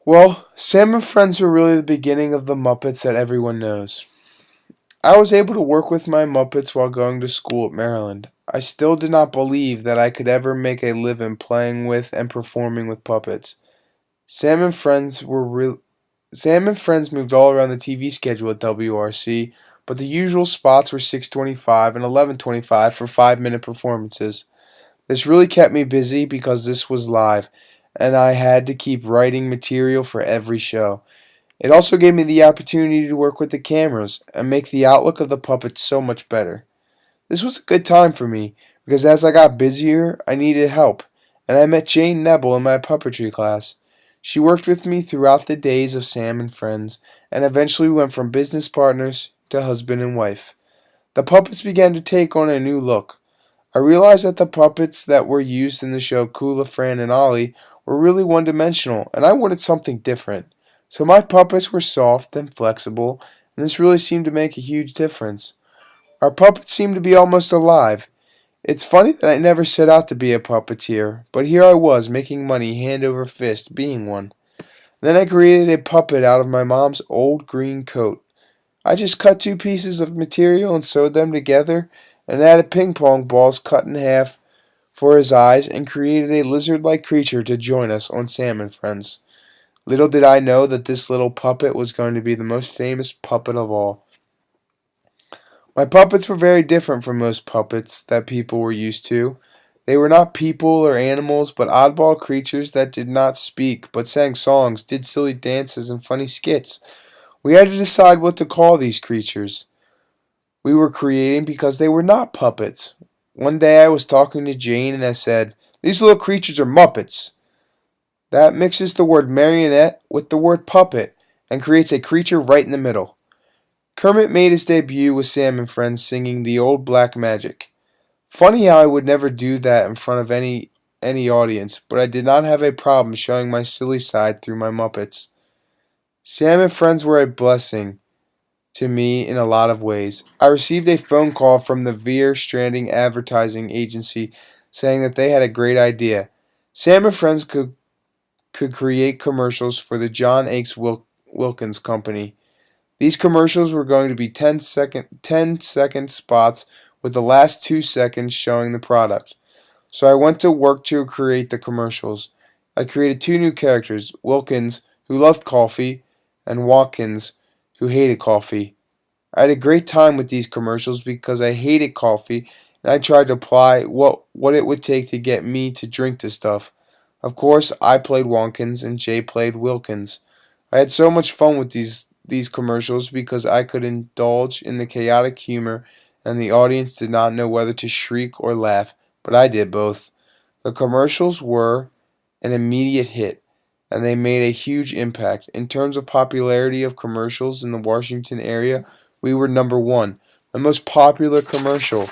Well, Sam and Friends were really the beginning of the Muppets that everyone knows. I was able to work with my Muppets while going to school at Maryland. I still did not believe that I could ever make a living playing with and performing with puppets. Sam and Friends were real. Sam and Friends moved all around the TV schedule at WRC, but the usual spots were 6:25 and 11:25 for 5-minute performances. This really kept me busy because this was live, and I had to keep writing material for every show. It also gave me the opportunity to work with the cameras and make the outlook of the puppets so much better. This was a good time for me because as I got busier, I needed help, and I met Jane Nebel in my puppetry class. She worked with me throughout the days of Sam and Friends, and eventually we went from business partners to husband and wife. The puppets began to take on a new look. I realized that the puppets that were used in the show Kula, Fran, and Ollie were really one-dimensional, and I wanted something different. So my puppets were soft and flexible, and this really seemed to make a huge difference. Our puppets seemed to be almost alive. It's funny that I never set out to be a puppeteer, but here I was making money hand over fist being one. Then I created a puppet out of my mom's old green coat. I just cut two pieces of material and sewed them together and added ping pong balls cut in half for his eyes and created a lizard-like creature to join us on Sam and Friends. Little did I know that this little puppet was going to be the most famous puppet of all. My puppets were very different from most puppets that people were used to. They were not people or animals, but oddball creatures that did not speak, but sang songs, did silly dances, and funny skits. We had to decide what to call these creatures we were creating because they were not puppets. One day I was talking to Jane and I said, "These little creatures are Muppets." That mixes the word marionette with the word puppet and creates a creature right in the middle. Kermit made his debut with Sam and Friends singing The Old Black Magic. Funny how I would never do that in front of any audience, but I did not have a problem showing my silly side through my Muppets. Sam and Friends were a blessing to me in a lot of ways. I received a phone call from the Veer Stranding Advertising Agency saying that they had a great idea. Sam and Friends could create commercials for the John H. Wilkins Company. These commercials were going to be 10-second spots with the last 2 seconds showing the product. So I went to work to create the commercials. I created 2 new characters, Wilkins, who loved coffee, and Watkins, who hated coffee. I had a great time with these commercials because I hated coffee and I tried to apply what it would take to get me to drink the stuff. Of course, I played Watkins and Jay played Wilkins. I had so much fun with these commercials because I could indulge in the chaotic humor and the audience did not know whether to shriek or laugh, but I did both. The commercials were an immediate hit and they made a huge impact. In terms of popularity of commercials in the Washington area, we were number 1, the most popular commercial.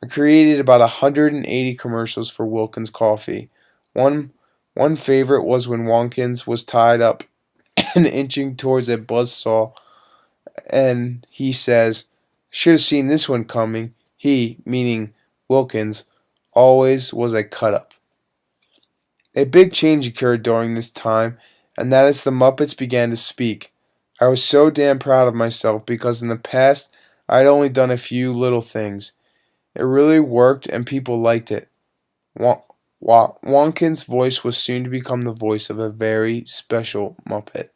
I created about 180 commercials for Wilkins Coffee. One favorite was when Watkins was tied up and inching towards a buzzsaw, and he says, "Should have seen this one coming." He, meaning Wilkins, always was a cut up. A big change occurred during this time, and that is the Muppets began to speak. I was so damn proud of myself because in the past I had only done a few little things. It really worked and people liked it. Watkins' voice was soon to become the voice of a very special Muppet.